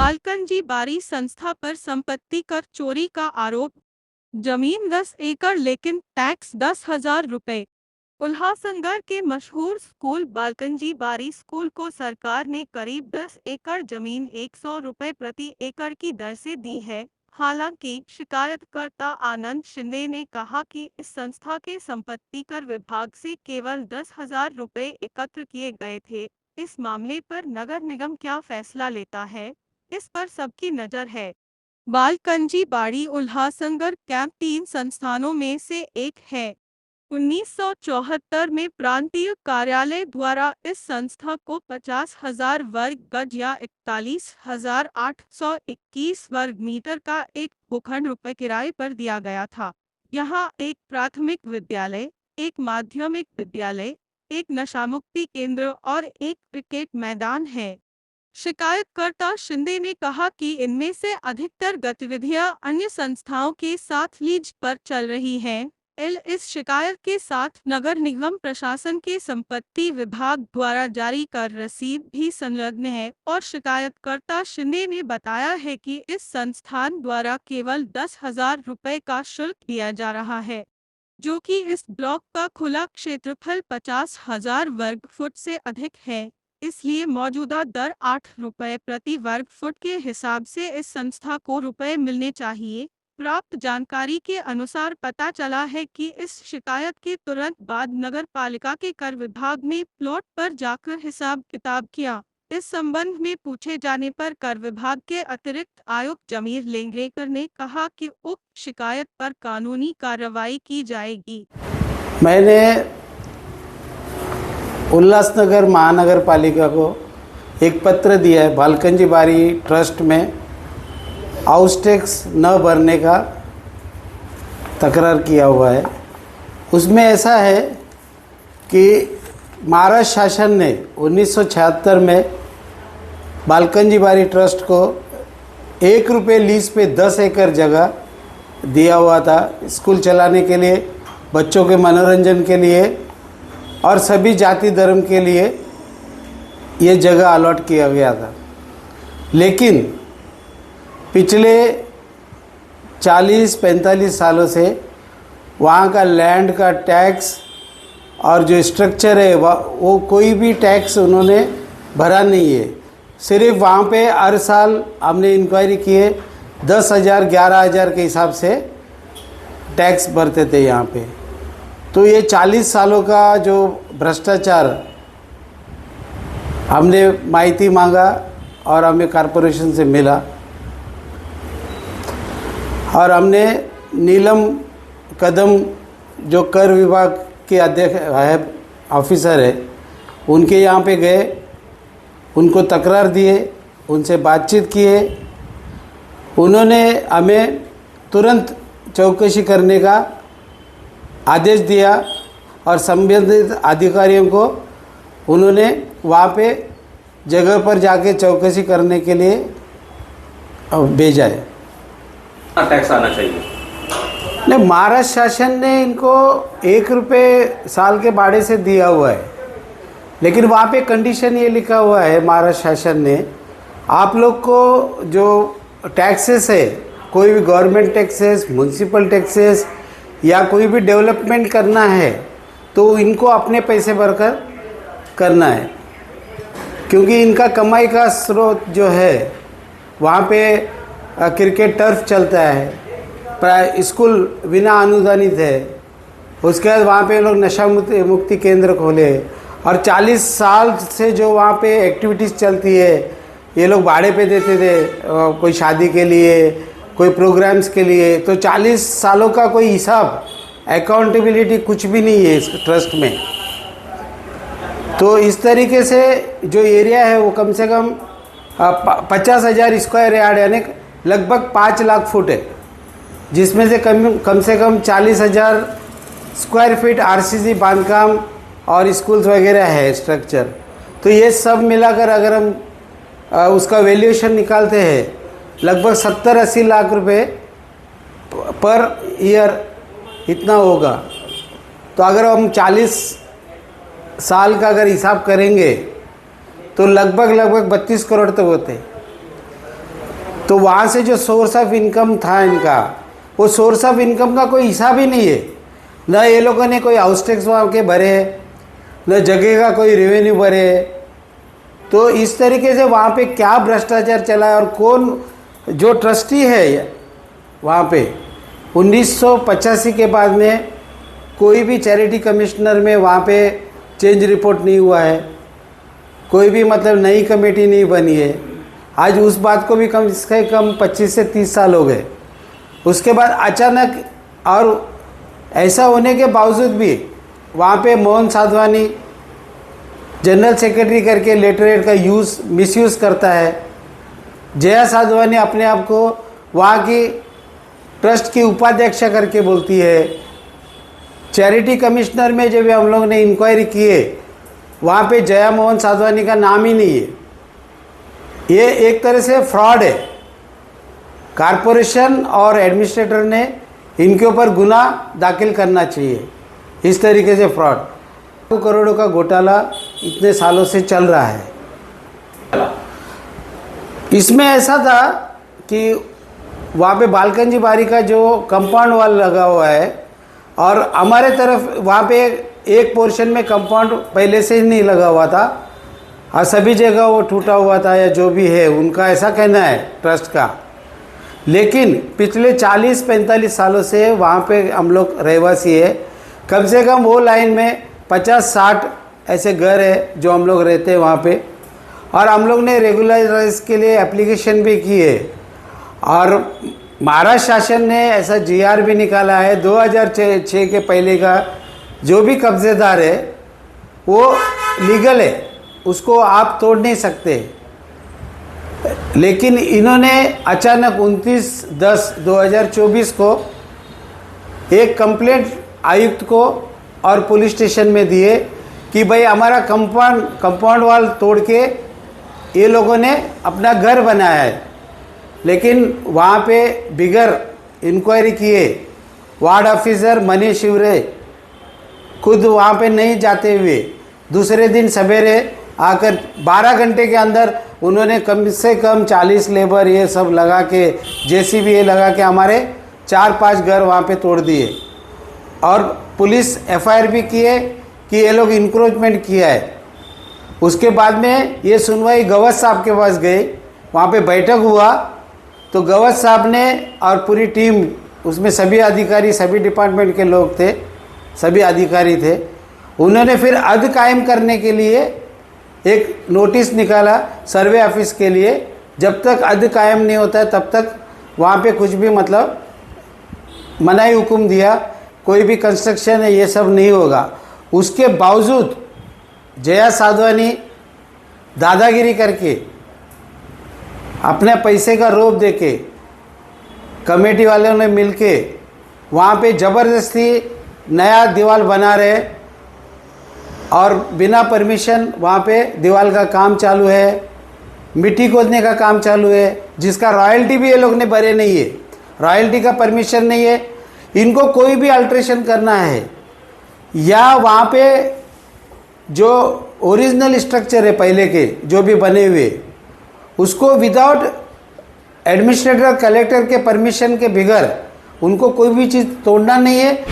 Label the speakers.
Speaker 1: बालकंजी बारी संस्था पर संपत्ति कर चोरी का आरोप। जमीन 10 एकड़ लेकिन टैक्स 10,000 रुपए। उल्हासनगर के मशहूर स्कूल बालकंजी बारी स्कूल को सरकार ने करीब 10 एकड़ जमीन 100 रुपए प्रति एकड़ की दर से दी है। हालांकि शिकायतकर्ता आनंद शिंदे ने कहा कि इस संस्था के संपत्ति कर विभाग से केवल 10,000 रुपए एकत्र किए गए थे। इस मामले पर नगर निगम क्या फैसला लेता है, इस पर सबकी नजर है। बालकंजी बाड़ी उल्हासनगर कैंप 3 संस्थानों में से एक है। 1974 में प्रांतीय कार्यालय द्वारा इस संस्था को 50,000 वर्ग गज या 41,821 वर्ग मीटर का एक भूखंड रुपए किराए पर दिया गया था। यहाँ एक प्राथमिक विद्यालय, एक माध्यमिक विद्यालय, एक नशामुक्ति केंद्र और एक क्रिकेट मैदान है। शिकायतकर्ता शिंदे ने कहा कि इनमें से अधिकतर गतिविधियां अन्य संस्थाओं के साथ लीज पर चल रही हैं। इस शिकायत के साथ नगर निगम प्रशासन के संपत्ति विभाग द्वारा जारी कर रसीद भी संलग्न है और शिकायतकर्ता शिंदे ने बताया है कि इस संस्थान द्वारा केवल 10,000 रुपए का शुल्क लिया जा रहा है, जो कि इस ब्लॉक का खुला क्षेत्रफल 50,000 वर्ग फुट से अधिक है। इसलिए मौजूदा दर 8 रुपए प्रति वर्ग फुट के हिसाब से इस संस्था को रुपए मिलने चाहिए। प्राप्त जानकारी के अनुसार पता चला है कि इस शिकायत के तुरंत बाद नगर पालिका के कर विभाग ने प्लॉट पर जाकर हिसाब किताब किया। इस संबंध में पूछे जाने पर कर विभाग के अतिरिक्त आयुक्त जमीर लेंगरेकर ने कहा कि उक्त शिकायत पर कानूनी कार्रवाई की जाएगी।
Speaker 2: मैंने उल्लासनगर महानगर पालिका को एक पत्र दिया है बालकंजी बारी ट्रस्ट में हाउस टैक्स न भरने का तकरार किया हुआ है। उसमें ऐसा है कि महाराष्ट्र शासन ने 1976 में बालकंजी बारी ट्रस्ट को 1 रुपये लीज पे 10 एकड़ जगह दिया हुआ था स्कूल चलाने के लिए, बच्चों के मनोरंजन के लिए और सभी जाति धर्म के लिए ये जगह अलॉट किया गया था। लेकिन पिछले 40-45 सालों से वहाँ का लैंड का टैक्स और जो स्ट्रक्चर है वो कोई भी टैक्स उन्होंने भरा नहीं है। सिर्फ वहाँ पे हर साल हमने इंक्वायरी किए 10,000 11,000 के हिसाब से टैक्स भरते थे यहाँ पे। तो ये 40 सालों का जो भ्रष्टाचार हमने माहिती मांगा और हमें कॉरपोरेशन से मिला और हमने नीलम कदम जो कर विभाग के अध्यक्ष है ऑफिसर है उनके यहाँ पे गए, उनको तकरार दिए, उनसे बातचीत किए। उन्होंने हमें तुरंत चौकसी करने का आदेश दिया और संबंधित अधिकारियों को उन्होंने वहाँ पे जगह पर जाके चौकसी करने के लिए भेजा है।
Speaker 3: टैक्स आना चाहिए।
Speaker 2: नहीं, महाराष्ट्र शासन ने इनको 1 रुपये साल के भाड़े से दिया हुआ है, लेकिन वहाँ पे कंडीशन ये लिखा हुआ है महाराष्ट्र शासन ने, आप लोग को जो टैक्सेस है, कोई भी गवर्नमेंट टैक्सेस, म्यूनसिपल टैक्सेस या कोई भी डेवलपमेंट करना है तो इनको अपने पैसे भरकर करना है, क्योंकि इनका कमाई का स्रोत जो है वहाँ पे क्रिकेट टर्फ चलता है, स्कूल बिना अनुदानित है, उसके बाद वहाँ पे लोग नशा मुक्ति केंद्र खोले और 40 साल से जो वहाँ पे एक्टिविटीज़ चलती है ये लोग भाड़े पे देते थे, कोई शादी के लिए, कोई प्रोग्राम्स के लिए। तो 40 सालों का कोई हिसाब, अकाउंटेबिलिटी कुछ भी नहीं है इस ट्रस्ट में। तो इस तरीके से जो एरिया है वो कम से कम 50,000 स्क्वायर यार्ड यानी लगभग 5 लाख फुट है, जिसमें से कम से कम 40,000 स्क्वायर फीट आरसीसी बांधकाम और स्कूल्स वगैरह है स्ट्रक्चर। तो ये सब मिलाकर अगर हम उसका वैल्यूएशन निकालते हैं लगभग 70-80 लाख रुपए पर ईयर इतना होगा। तो अगर हम 40 साल का अगर हिसाब करेंगे तो लगभग 32 करोड़ तक होते हैं। तो वहाँ से जो सोर्स ऑफ इनकम था इनका, वो सोर्स ऑफ इनकम का कोई हिसाब ही नहीं है। न ये लोगों ने कोई हाउस टैक्स वहाँ के भरे, न जगह का कोई रेवेन्यू भरे। तो इस तरीके से वहाँ पे क्या भ्रष्टाचार चला है, और कौन जो ट्रस्टी है वहाँ पे 1985 के बाद में कोई भी चैरिटी कमिश्नर में वहाँ पे चेंज रिपोर्ट नहीं हुआ है, कोई भी मतलब नई कमेटी नहीं बनी है। आज उस बात को भी कम से कम 25 से 30 साल हो गए। उसके बाद अचानक, और ऐसा होने के बावजूद भी वहाँ पे मोहन साधवानी जनरल सेक्रेटरी करके लेटरहेड का मिसयूज़ करता है। जया साधवानी अपने आप को वहाँ की ट्रस्ट की उपाध्यक्ष करके बोलती है। चैरिटी कमिश्नर में जब हम लोग ने इंक्वायरी किए, वहाँ पे जया मोहन साधवानी का नाम ही नहीं है। ये एक तरह से फ्रॉड है। कारपोरेशन और एडमिनिस्ट्रेटर ने इनके ऊपर गुना दाखिल करना चाहिए। इस तरीके से फ्रॉड, 2 करोड़ों का घोटाला इतने सालों से चल रहा है। इसमें ऐसा था कि वहाँ पे बालकंजी बारी का जो कंपाउंड वॉल लगा हुआ है, और हमारे तरफ वहाँ पे एक पोर्शन में कंपाउंड पहले से ही नहीं लगा हुआ था, और सभी जगह वो टूटा हुआ था, या जो भी है उनका ऐसा कहना है ट्रस्ट का। लेकिन पिछले 40-45 सालों से वहाँ पे हम लोग रहवासी है। कम से कम वो लाइन में 50-60 ऐसे घर है जो हम लोग रहते हैं वहाँ पे, और हम लोग ने रेगुलराइज के लिए एप्लीकेशन भी की है। और महाराष्ट्र शासन ने ऐसा जीआर भी निकाला है 2006 के पहले का। जो भी कब्जेदार है वो लीगल है, उसको आप तोड़ नहीं सकते। लेकिन इन्होंने अचानक 29/10/2024 को एक कंप्लेंट आयुक्त को और पुलिस स्टेशन में दिए कि भाई हमारा कंपाउंड वॉल तोड़ के ये लोगों ने अपना घर बनाया है। लेकिन वहाँ पे बिगर इंक्वायरी किए वार्ड ऑफिसर मनीष शिवरे खुद वहाँ पे नहीं जाते हुए दूसरे दिन सवेरे आकर 12 घंटे के अंदर उन्होंने कम से कम 40 लेबर ये सब लगा के, जेसीबी ये लगा के हमारे 4-5 घर वहाँ पे तोड़ दिए। और पुलिस एफआईआर भी किए कि ये लोग इंक्रोचमेंट किया है। उसके बाद में ये सुनवाई गवस साहब के पास गई, वहाँ पे बैठक हुआ, तो गवस साहब ने और पूरी टीम, उसमें सभी अधिकारी, सभी डिपार्टमेंट के लोग थे, सभी अधिकारी थे, उन्होंने फिर हद कायम करने के लिए एक नोटिस निकाला सर्वे ऑफिस के लिए। जब तक हद कायम नहीं होता है तब तक वहाँ पे कुछ भी मतलब मनाही हुक्म दिया, कोई भी कंस्ट्रक्शन है ये सब नहीं होगा। उसके बावजूद जया साधवानी दादागिरी करके अपने पैसे का रोप देके कमेटी वालों ने मिलके वहाँ पे ज़बरदस्ती नया दीवार बना रहे, और बिना परमिशन वहाँ पे दीवार का काम चालू है, मिट्टी खोदने का काम चालू है, जिसका रॉयल्टी भी ये लोग ने भरे नहीं है, रॉयल्टी का परमिशन नहीं है। इनको कोई भी अल्ट्रेशन करना है या वहाँ पे जो ओरिजिनल स्ट्रक्चर है पहले के जो भी बने हुए, उसको विदाउट एडमिनिस्ट्रेटर कलेक्टर के परमिशन के बगैर उनको कोई भी चीज़ तोड़ना नहीं है।